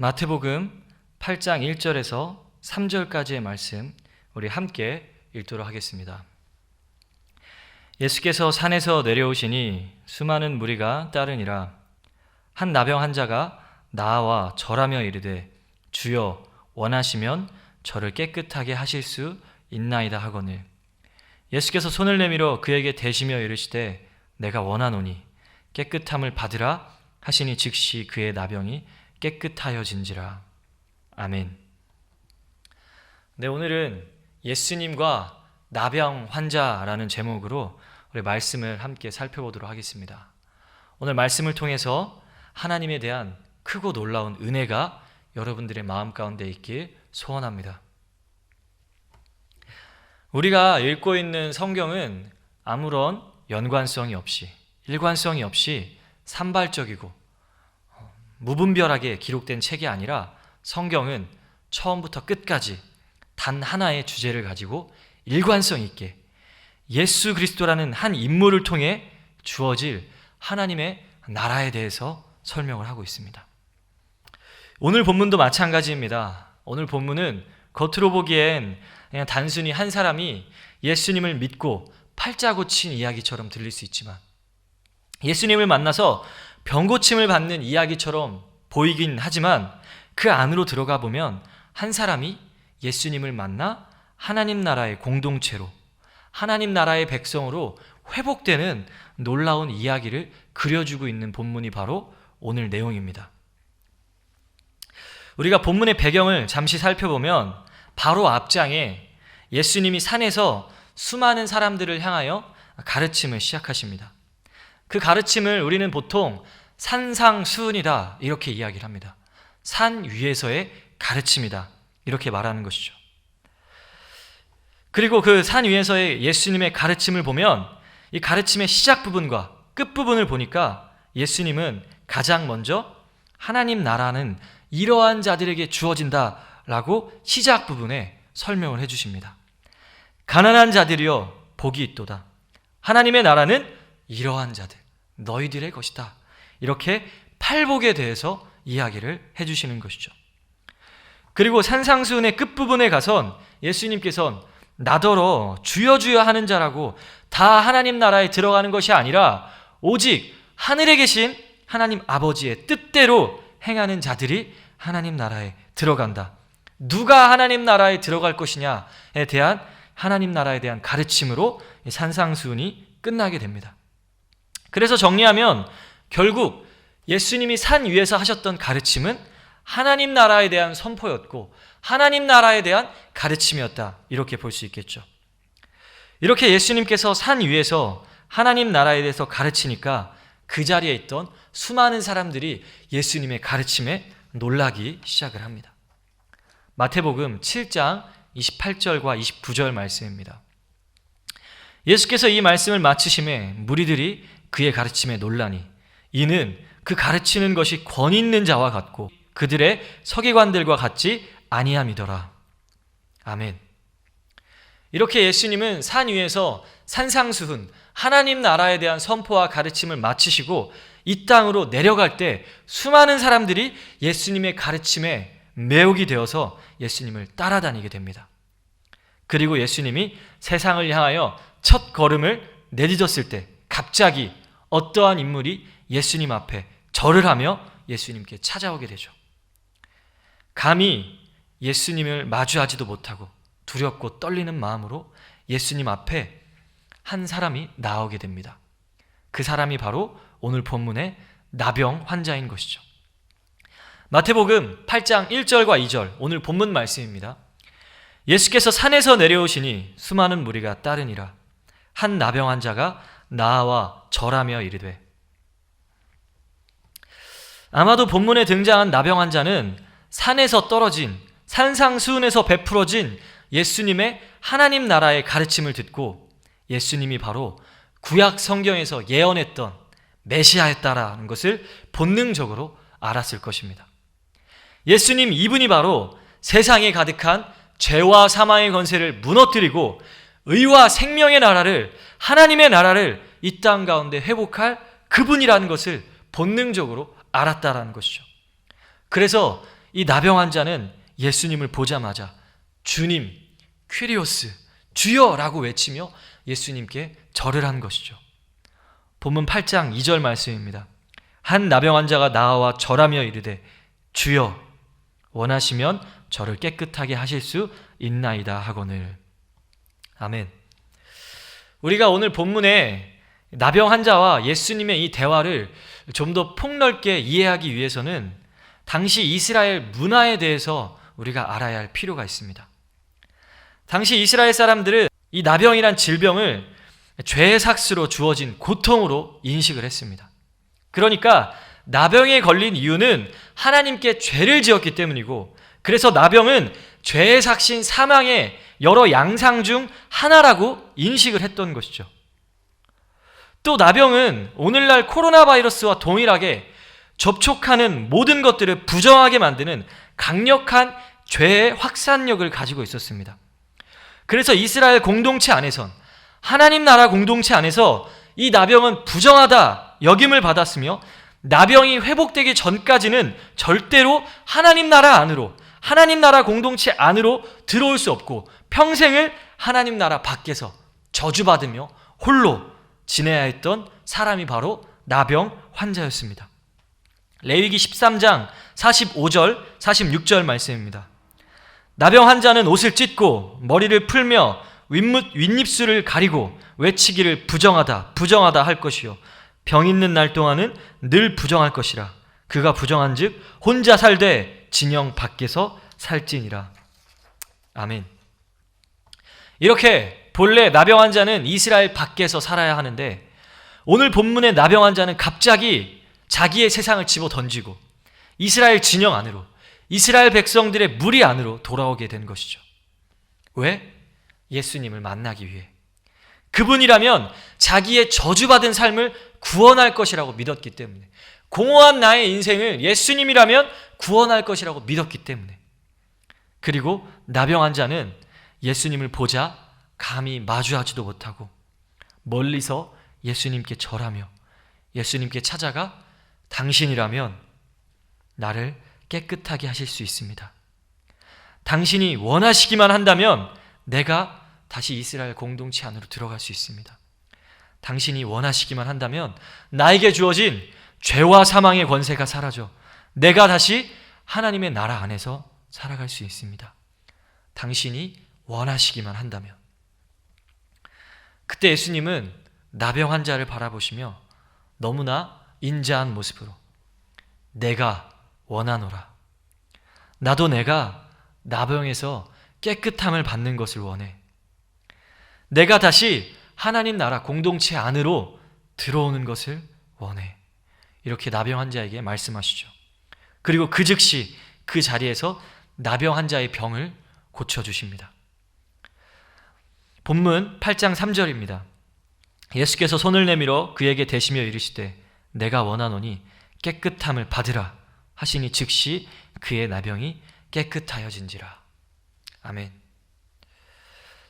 마태복음 8장 1절에서 3절까지의 말씀 우리 함께 읽도록 하겠습니다. 예수께서 산에서 내려오시니 수많은 무리가 따르니라. 한 나병 환자가 나와 절하며 이르되 주여 원하시면 저를 깨끗하게 하실 수 있나이다 하거늘 예수께서 손을 내밀어 그에게 대시며 이르시되 내가 원하노니 깨끗함을 받으라 하시니 즉시 그의 나병이 깨끗하여진지라. 아멘. 네, 오늘은 예수님과 나병 환자라는 제목으로 우리 말씀을 함께 살펴보도록 하겠습니다. 오늘 말씀을 통해서 하나님에 대한 크고 놀라운 은혜가 여러분들의 마음 가운데 있길 소원합니다. 우리가 읽고 있는 성경은 아무런 연관성이 없이, 일관성이 없이 산발적이고 무분별하게 기록된 책이 아니라 성경은 처음부터 끝까지 단 하나의 주제를 가지고 일관성 있게 예수 그리스도라는 한 인물을 통해 주어질 하나님의 나라에 대해서 설명을 하고 있습니다. 오늘 본문도 마찬가지입니다. 오늘 본문은 겉으로 보기엔 그냥 단순히 한 사람이 예수님을 믿고 팔자 고친 이야기처럼 들릴 수 있지만 예수님을 만나서 병고침을 받는 이야기처럼 보이긴 하지만 그 안으로 들어가 보면 한 사람이 예수님을 만나 하나님 나라의 공동체로, 하나님 나라의 백성으로 회복되는 놀라운 이야기를 그려주고 있는 본문이 바로 오늘 내용입니다. 우리가 본문의 배경을 잠시 살펴보면 바로 앞장에 예수님이 산에서 수많은 사람들을 향하여 가르침을 시작하십니다. 그 가르침을 우리는 보통 산상수훈이다 이렇게 이야기를 합니다. 산 위에서의 가르침이다 이렇게 말하는 것이죠. 그리고 그 산 위에서의 예수님의 가르침을 보면 이 가르침의 시작 부분과 끝 부분을 보니까 예수님은 가장 먼저 하나님 나라는 이러한 자들에게 주어진다라고 시작 부분에 설명을 해주십니다. 가난한 자들이여 복이 있도다. 하나님의 나라는 이러한 자들, 너희들의 것이다. 이렇게 팔복에 대해서 이야기를 해주시는 것이죠. 그리고 산상수훈의 끝부분에 가선 예수님께서는 나더러 주여 주여 하는 자라고 다 하나님 나라에 들어가는 것이 아니라 오직 하늘에 계신 하나님 아버지의 뜻대로 행하는 자들이 하나님 나라에 들어간다. 누가 하나님 나라에 들어갈 것이냐에 대한 하나님 나라에 대한 가르침으로 산상수훈이 끝나게 됩니다. 그래서 정리하면 결국 예수님이 산 위에서 하셨던 가르침은 하나님 나라에 대한 선포였고 하나님 나라에 대한 가르침이었다 이렇게 볼 수 있겠죠. 이렇게 예수님께서 산 위에서 하나님 나라에 대해서 가르치니까 그 자리에 있던 수많은 사람들이 예수님의 가르침에 놀라기 시작을 합니다. 마태복음 7장 28절과 29절 말씀입니다. 예수께서 이 말씀을 마치심에 무리들이 그의 가르침에 놀라니 이는 그 가르치는 것이 권위 있는 자와 같고 그들의 서기관들과 같지 아니함이더라. 아멘. 이렇게 예수님은 산 위에서 산상수훈, 하나님 나라에 대한 선포와 가르침을 마치시고 이 땅으로 내려갈 때 수많은 사람들이 예수님의 가르침에 매혹이 되어서 예수님을 따라다니게 됩니다. 그리고 예수님이 세상을 향하여 첫 걸음을 내딛었을 때 갑자기 어떠한 인물이 예수님 앞에 절을 하며 예수님께 찾아오게 되죠. 감히 예수님을 마주하지도 못하고 두렵고 떨리는 마음으로 예수님 앞에 한 사람이 나오게 됩니다. 그 사람이 바로 오늘 본문의 나병 환자인 것이죠. 마태복음 8장 1절과 2절 오늘 본문 말씀입니다. 예수께서 산에서 내려오시니 수많은 무리가 따르니라. 한 나병 환자가 나와 절하며 이르되. 아마도 본문에 등장한 나병 환자는 산에서 떨어진 산상수훈에서 베풀어진 예수님의 하나님 나라의 가르침을 듣고 예수님이 바로 구약 성경에서 예언했던 메시아였다라는 것을 본능적으로 알았을 것입니다. 예수님 이분이 바로 세상에 가득한 죄와 사망의 권세를 무너뜨리고 의와 생명의 나라를, 하나님의 나라를 이 땅 가운데 회복할 그분이라는 것을 본능적으로 알았다라는 것이죠. 그래서 이 나병 환자는 예수님을 보자마자 주님, 퀴리오스, 주여라고 외치며 예수님께 절을 한 것이죠. 본문 8장 2절 말씀입니다. 한 나병 환자가 나와 절하며 이르되 주여 원하시면 저를 깨끗하게 하실 수 있나이다 하거늘. 아멘. 우리가 오늘 본문에 나병 환자와 예수님의 이 대화를 좀 더 폭넓게 이해하기 위해서는 당시 이스라엘 문화에 대해서 우리가 알아야 할 필요가 있습니다. 당시 이스라엘 사람들은 이 나병이란 질병을 죄의 삭스로 주어진 고통으로 인식을 했습니다. 그러니까 나병에 걸린 이유는 하나님께 죄를 지었기 때문이고, 그래서 나병은 죄의 삭신 사망의 여러 양상 중 하나라고 인식을 했던 것이죠. 또 나병은 오늘날 코로나 바이러스와 동일하게 접촉하는 모든 것들을 부정하게 만드는 강력한 죄의 확산력을 가지고 있었습니다. 그래서 이스라엘 공동체 안에선, 하나님 나라 공동체 안에서 이 나병은 부정하다 여김을 받았으며, 나병이 회복되기 전까지는 절대로 하나님 나라 안으로, 하나님 나라 공동체 안으로 들어올 수 없고 평생을 하나님 나라 밖에서 저주받으며 홀로 지내야 했던 사람이 바로 나병 환자였습니다. 레위기 13장 45절 46절 말씀입니다. 나병 환자는 옷을 찢고 머리를 풀며 윗입술을 가리고 외치기를 부정하다 부정하다 할 것이요 병 있는 날 동안은 늘 부정할 것이라. 그가 부정한즉 혼자 살되 진영 밖에서 살지니라. 아멘. 이렇게 본래 나병 환자는 이스라엘 밖에서 살아야 하는데, 오늘 본문의 나병 환자는 갑자기 자기의 세상을 집어 던지고 이스라엘 진영 안으로, 이스라엘 백성들의 무리 안으로 돌아오게 된 것이죠. 왜? 예수님을 만나기 위해. 그분이라면 자기의 저주받은 삶을 구원할 것이라고 믿었기 때문에, 공허한 나의 인생을 예수님이라면 구원할 것이라고 믿었기 때문에. 그리고 나병 환자는 예수님을 보자 감히 마주하지도 못하고 멀리서 예수님께 절하며 예수님께 찾아가 당신이라면 나를 깨끗하게 하실 수 있습니다. 당신이 원하시기만 한다면 내가 다시 이스라엘 공동체 안으로 들어갈 수 있습니다. 당신이 원하시기만 한다면 나에게 주어진 죄와 사망의 권세가 사라져 내가 다시 하나님의 나라 안에서 살아갈 수 있습니다. 당신이 원하시기만 한다면. 그때 예수님은 나병 환자를 바라보시며 너무나 인자한 모습으로 내가 원하노라. 나도 내가 나병에서 깨끗함을 받는 것을 원해. 내가 다시 하나님 나라 공동체 안으로 들어오는 것을 원해. 이렇게 나병 환자에게 말씀하시죠. 그리고 그 즉시 그 자리에서 나병 환자의 병을 고쳐주십니다. 본문 8장 3절입니다. 예수께서 손을 내밀어 그에게 대시며 이르시되 내가 원하노니 깨끗함을 받으라 하시니 즉시 그의 나병이 깨끗하여진지라. 아멘.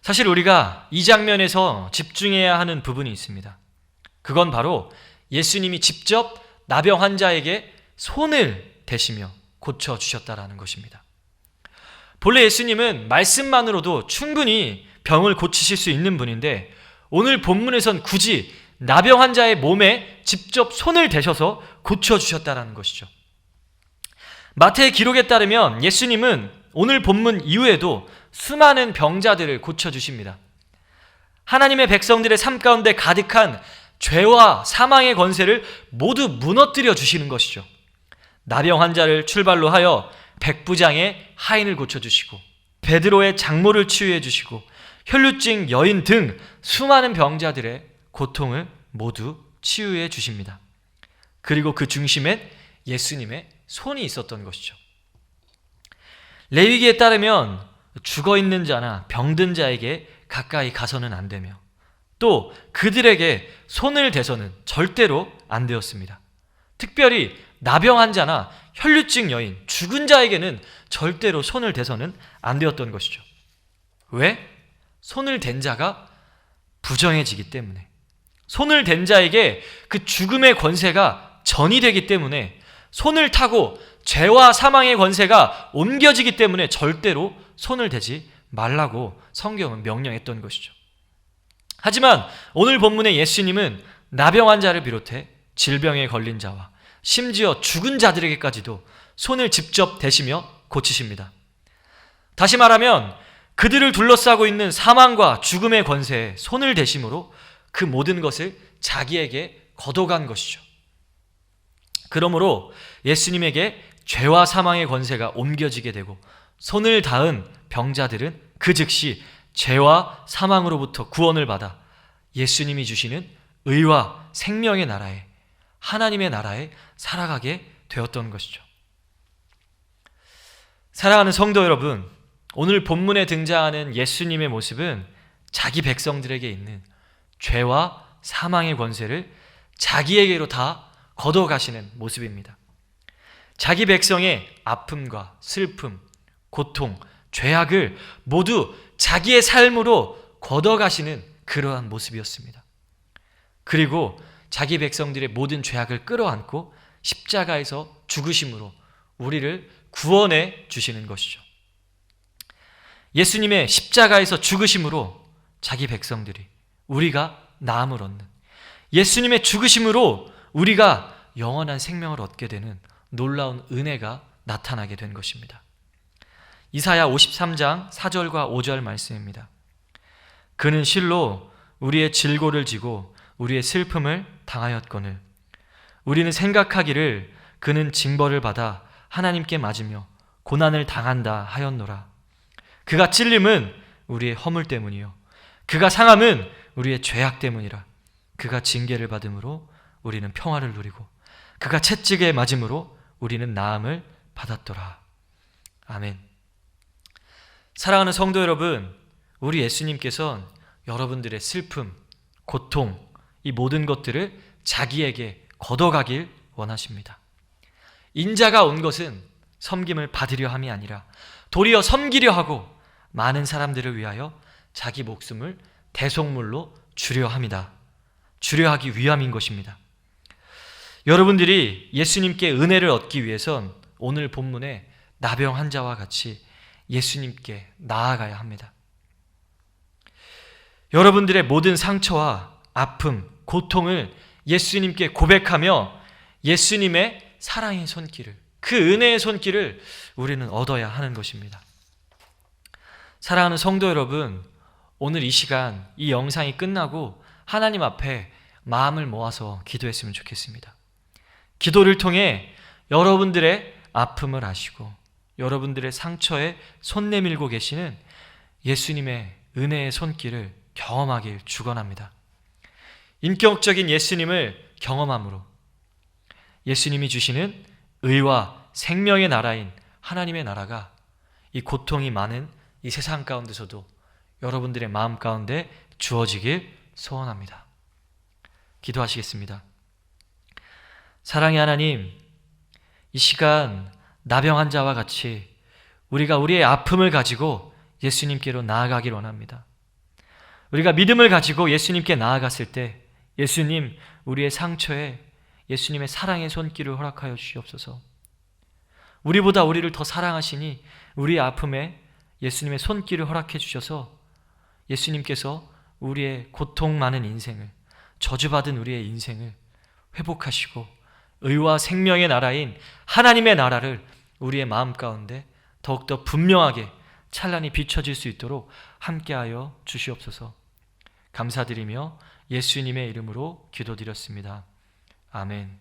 사실 우리가 이 장면에서 집중해야 하는 부분이 있습니다. 그건 바로 예수님이 직접 나병 환자에게 손을 대시며 고쳐주셨다라는 것입니다. 본래 예수님은 말씀만으로도 충분히 병을 고치실 수 있는 분인데, 오늘 본문에선 굳이 나병 환자의 몸에 직접 손을 대셔서 고쳐주셨다는 것이죠. 마태의 기록에 따르면 예수님은 오늘 본문 이후에도 수많은 병자들을 고쳐주십니다. 하나님의 백성들의 삶 가운데 가득한 죄와 사망의 권세를 모두 무너뜨려 주시는 것이죠. 나병 환자를 출발로 하여 백부장의 하인을 고쳐주시고 베드로의 장모를 치유해 주시고 혈루증 여인 등 수많은 병자들의 고통을 모두 치유해 주십니다. 그리고 그 중심엔 예수님의 손이 있었던 것이죠. 레위기에 따르면 죽어있는 자나 병든 자에게 가까이 가서는 안 되며 또 그들에게 손을 대서는 절대로 안 되었습니다. 특별히 나병 환자나 혈루증 여인, 죽은 자에게는 절대로 손을 대서는 안 되었던 것이죠. 왜? 손을 댄 자가 부정해지기 때문에, 손을 댄 자에게 그 죽음의 권세가 전이되기 때문에 손을 타고 죄와 사망의 권세가 옮겨지기 때문에 절대로 손을 대지 말라고 성경은 명령했던 것이죠. 하지만 오늘 본문의 예수님은 나병 환자를 비롯해 질병에 걸린 자와 심지어 죽은 자들에게까지도 손을 직접 대시며 고치십니다. 다시 말하면 그들을 둘러싸고 있는 사망과 죽음의 권세에 손을 대심으로 그 모든 것을 자기에게 걷어간 것이죠. 그러므로 예수님에게 죄와 사망의 권세가 옮겨지게 되고 손을 닿은 병자들은 그 즉시 죄와 사망으로부터 구원을 받아 예수님이 주시는 의와 생명의 나라에, 하나님의 나라에 살아가게 되었던 것이죠. 사랑하는 성도 여러분, 오늘 본문에 등장하는 예수님의 모습은 자기 백성들에게 있는 죄와 사망의 권세를 자기에게로 다 걷어가시는 모습입니다. 자기 백성의 아픔과 슬픔, 고통, 죄악을 모두 자기의 삶으로 걷어가시는 그러한 모습이었습니다. 그리고 자기 백성들의 모든 죄악을 끌어안고 십자가에서 죽으심으로 우리를 구원해 주시는 것이죠. 예수님의 십자가에서 죽으심으로 자기 백성들이, 우리가 나음을 얻는, 예수님의 죽으심으로 우리가 영원한 생명을 얻게 되는 놀라운 은혜가 나타나게 된 것입니다. 이사야 53장 4절과 5절 말씀입니다. 그는 실로 우리의 질고를 지고 우리의 슬픔을 당하였거늘 우리는 생각하기를 그는 징벌을 받아 하나님께 맞으며 고난을 당한다 하였노라. 그가 찔림은 우리의 허물 때문이요 그가 상함은 우리의 죄악 때문이라. 그가 징계를 받음으로 우리는 평화를 누리고 그가 채찍에 맞음으로 우리는 나음을 받았더라. 아멘. 사랑하는 성도 여러분, 우리 예수님께서는 여러분들의 슬픔, 고통, 이 모든 것들을 자기에게 걷어가길 원하십니다. 인자가 온 것은 섬김을 받으려 함이 아니라 도리어 섬기려 하고 많은 사람들을 위하여 자기 목숨을 대속물로 주려 합니다. 주려 하기 위함인 것입니다. 여러분들이 예수님께 은혜를 얻기 위해선 오늘 본문의 나병 환자와 같이 예수님께 나아가야 합니다. 여러분들의 모든 상처와 아픔, 고통을 예수님께 고백하며 예수님의 사랑의 손길을, 그 은혜의 손길을 우리는 얻어야 하는 것입니다. 사랑하는 성도 여러분, 오늘 이 시간, 이 영상이 끝나고 하나님 앞에 마음을 모아서 기도했으면 좋겠습니다. 기도를 통해 여러분들의 아픔을 아시고 여러분들의 상처에 손 내밀고 계시는 예수님의 은혜의 손길을 경험하길 축원합니다. 인격적인 예수님을 경험함으로 예수님이 주시는 의와 생명의 나라인 하나님의 나라가 이 고통이 많은 이 세상 가운데서도 여러분들의 마음 가운데 주어지길 소원합니다. 기도하시겠습니다. 사랑의 하나님, 이 시간 나병 환자와 같이 우리가 우리의 아픔을 가지고 예수님께로 나아가길 원합니다. 우리가 믿음을 가지고 예수님께 나아갔을 때 예수님, 우리의 상처에 예수님의 사랑의 손길을 허락하여 주시옵소서. 우리보다 우리를 더 사랑하시니 우리의 아픔에 예수님의 손길을 허락해 주셔서 예수님께서 우리의 고통 많은 인생을, 저주받은 우리의 인생을 회복하시고 의와 생명의 나라인 하나님의 나라를 우리의 마음 가운데 더욱더 분명하게 찬란히 비춰질 수 있도록 함께하여 주시옵소서. 감사드리며 예수님의 이름으로 기도드렸습니다. 아멘.